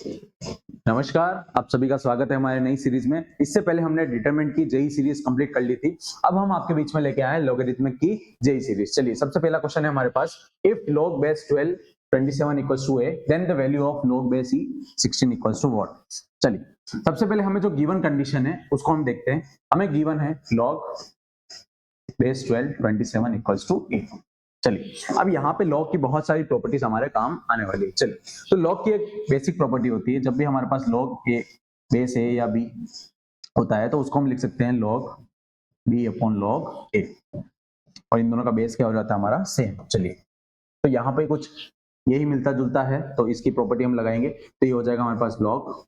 नमस्कार, आप सभी का स्वागत है हमारे नई सीरीज में। इससे पहले हमने डिटरमिनेंट की जेई सीरीज कंप्लीट कर ली थी। अब हम आपके बीच में लेके आए हैं लॉगरिथमिक की जेई सीरीज। चलिए, सबसे पहला क्वेश्चन है हमारे पास, if log base 12 27 equals to a, then the value of log base e 16 equals to what? चलिए, सबसे पहले हमें जो गिवन कंडीशन है उसको हम देखते हैं। हमें गिवन है log base 12 27 equals to a। चलिए, अब यहाँ पे लॉग की बहुत सारी प्रॉपर्टीज हमारे काम आने वाली है। चलिए, तो लॉग की एक बेसिक प्रॉपर्टी होती है, जब भी हमारे पास लॉग ए बेस ए या बी होता है तो उसको हम लिख सकते हैं लॉग बी अपॉन लॉग ए, और इन दोनों का बेस क्या हो जाता है हमारा सेम। चलिए, तो यहाँ पे कुछ यही मिलता जुलता है, तो इसकी प्रॉपर्टी हम लगाएंगे तो ये हो जाएगा हमारे पास लॉग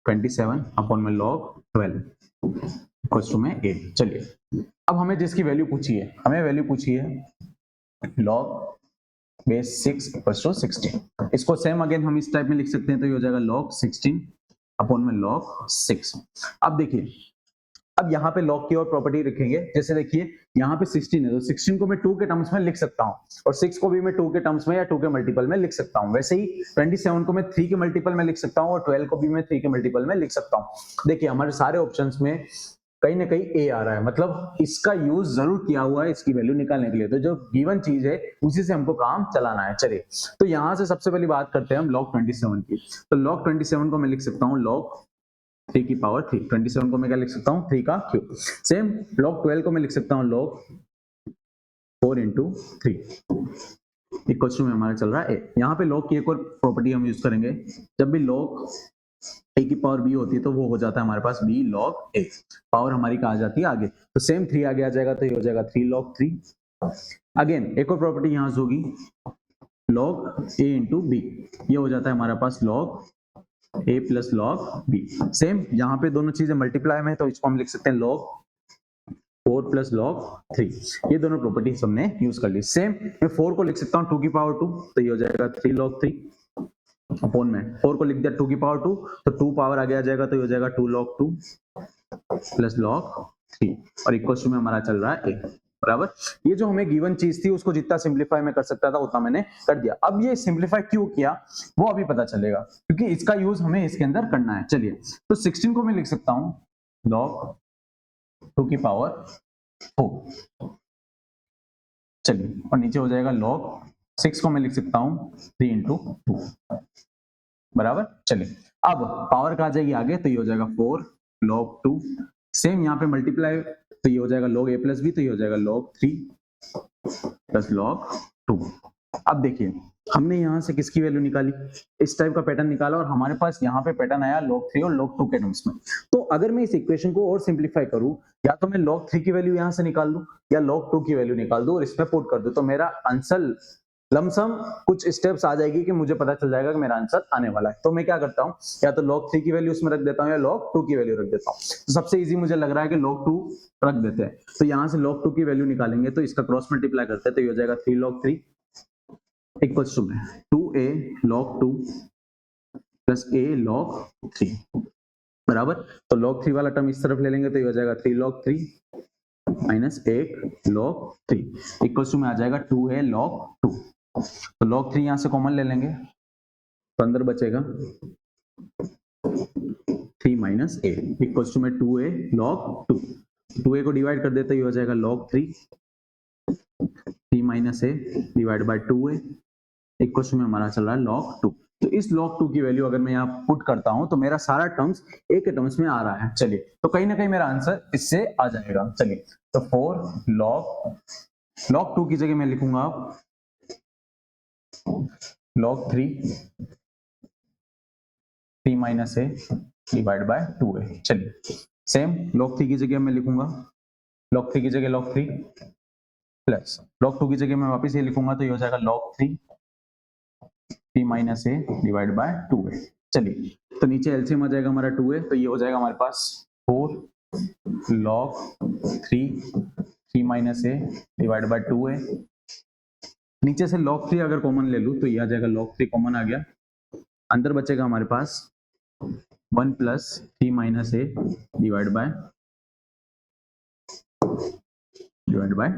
27 अपॉन में लॉग 12 इक्वल्स टू में 8। चलिए, अब हमें जिसकी वैल्यू पूछी है, हमें वैल्यू पूछी है log base 6 equals to 16। इसको सेम अगेन हम इस टाइप में लिख सकते हैं, तो ये हो जाएगा log 16 अपॉन में log 6। अब देखिए, अब यहाँ पे log की और प्रॉपर्टी रखेंगे। जैसे देखिए, यहाँ पे 16 है तो 16 को मैं 2 के टर्म्स में लिख सकता हूँ, और 6 को भी मैं 2 के टर्म्स में या 2 के मल्टीपल में लिख सकता हूँ। वैसे ही 27 को मैं 3 के मल्टीपल में लिख सकता हूँ, और 12 को भी मैं 3 के मल्टीपल में लिख सकता हूँ। देखिए, हमारे सारे ऑप्शंस में कहीं ना कहीं ए आ रहा है, मतलब इसका यूज जरूर किया हुआ है इसकी वैल्यू निकालने के लिए। तो जो गिवन चीज है उसी से हमको काम चलाना है। चलिए, तो यहां से सबसे पहली बात करते हैं हम log 27 की। तो log 27 को मैं लिख सकता हूँ log 3 की पावर 3। 27 को मैं क्या लिख सकता हूँ, 3 का क्यूब। सेम log 12 को मैं लिख सकता हूँ log 4 into 3 इक्वल्स टू में हमारा चल रहा है ए। यहाँ पे log की एक और प्रॉपर्टी हम यूज करेंगे, जब भी log a की पावर b होती है तो वो हो जाता है हमारे पास b log a। पावर हमारी कहा जाती है आगे, तो सेम 3 आगे आ जाएगा, तो ये हो जाएगा 3 log 3। अगेन एक और प्रॉपर्टी यहां से होगी log a into b, ये हो जाता है हमारे पास log a plus log b। Same यहाँ पे दोनों चीजें मल्टीप्लाई में है, तो इसको हम लिख सकते हैं log 4 plus log 3। ये दोनों प्रॉपर्टीज हमने यूज कर ली। सेम मैं 4 को लिख सकता हूँ 2 की पावर 2, तो ये हो जाएगा 3 log 3 अपॉन में 4 को लिख दिया 2 की पावर 2, तो 2 पावर आगे आ जाएगा, तो ये हो जाएगा 2 log 2 प्लस log 3, और इक्वल टू में हमारा चल रहा है a बराबर। ये जो हमें गिवन चीज थी उसको जितना सिंप्लीफाई में कर सकता था उतना मैंने कर दिया। अब ये सिंप्लीफाई क्यों किया वो अभी पता चलेगा, क्योंकि इसका यूज हमें इसके अंदर करना है। चलिए, तो 16 को मैं लिख सकता हूं log 2 की पावर 4। चलिए, और नीचे हो जाएगा log 6 को मैं लिख सकता हूं 3 into 2 बराबर। चलिए, अब पावर का आ जाएगी आगे, तो ये हो जाएगा 4 log 2। सेम यहाँ पे मल्टीप्लाई, तो ये हो जाएगा log a प्लस b, तो ये हो जाएगा log 3 प्लस log 2। अब देखिए, हमने यहाँ से किसकी वैल्यू निकाली, इस टाइप का पैटर्न निकाला, और हमारे पास यहाँ पे पैटर्न आया log 3 और log 2 के टर्म्स में। तो अगर मैं इस इक्वेशन को और सिंप्लीफाई करूं, या तो मैं log 3 की वैल्यू यहाँ से निकाल दूं या log 2 की वैल्यू निकाल दूं और इसमें पुट कर दूं, तो मेरा आंसर लमसम कुछ स्टेप्स आ जाएगी कि मुझे पता चल जाएगा कि मेरा आंसर आने वाला है। तो मैं क्या करता हूं, या तो log 3 की वैल्यू उसमें रख देता हूं या log 2 की वैल्यू रख देता हूं। तो सबसे इजी मुझे लग रहा है कि log 2 रख देते हैं। तो यहां से log 2 की वैल्यू निकालेंगे, तो इसका क्रॉस मल्टीप्लाई करते हैं, तो ये हो जाएगा 3 log 3 इक्वल्स टू में 2a log 2 plus a log 3 बराबर। तो log 3 वाला टर्म इस तरफ ले लेंगे, तो ये हो जाएगा 3 log 3 minus 8 log 3 equals to में आ जाएगा 2a log 2। तो log 3 यहां से कॉमन ले लेंगे, तो अंदर बचेगा 3 माइनस a इक्वल्स टू में 2a log 2। 2a को डिवाइड कर देते, ये हो जाएगा log 3 minus a divide by 2a equals to में हमारा चल रहा है log 2। तो इस log 2 की वैल्यू अगर मैं यहाँ पुट करता हूं, तो मेरा सारा टर्म्स a के टर्म्स में आ रहा है। चलिए, तो कहीं ना कहीं मेरा आंसर इससे आ जाएगा। चलिए, तो 4 log 2 की जगह मैं लिखूंगा log 3 minus a divide by 2a। चलिए, सेम log 3 की जगह मैं लिखूंगा log 3 की जगह log 3 प्लस log 2 की जगह मैं वापस ये लिखूंगा, तो ये हो जाएगा log 3 minus a divide by 2a। चलिए, तो नीचे एलसीएम आ जाएगा हमारा 2a, तो ये हो जाएगा हमारे पास 4 log 3 minus a divide by 2a। नीचे से log 3 अगर कॉमन ले लूं, तो ये आ जाएगा log 3 कॉमन आ गया, अंदर बचेगा हमारे पास 1 plus 3 minus a divide by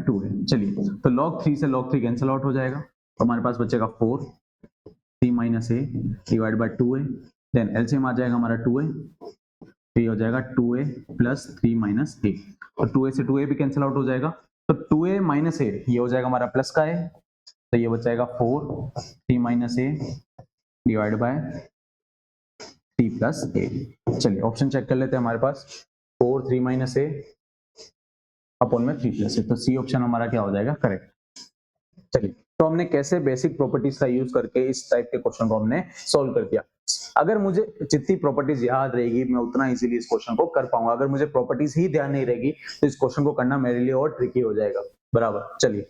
2a। चलिए, तो log 3 से log 3 कैंसिल आउट हो जाएगा, तो हमारे पास बचेगा 4 3 minus a divide by 2a। Then LCM आ जाएगा हमारा 2a, तो ये हो जाएगा 2a प्लस 3 माइनस a, और 2a से 2a भी कैंसिल आउट हो जाएगा, तो 2a माइनस a ये हो जाएगा हमारा प्लस का है, तो ये बचाएगा 4 3 minus a divide bye 3 plus a। चलिए ऑप्शन चेक कर लेते हैं, हमारे पास 4 3 माइनस a अपॉन में 3 प्लस a, तो सी ऑप्शन हमारा क्या हो जाएगा, करेक्ट। चलिए, तो हमने कैसे बेसिक प्रॉपर्टीज का यूज करके इस टाइप के क्वेश्चन को हमने सॉल्व कर दिया। अगर मुझे जितनी प्रॉपर्टीज याद रहेगी मैं उतना इजीली इस क्वेश्चन को कर पाऊंगा, अगर मुझे प्रॉपर्टीज ही ध्यान नहीं रहेगी तो इस क्वेश्चन को करना मेरे लिए और ट्रिकी हो जाएगा। बराबर, चलिए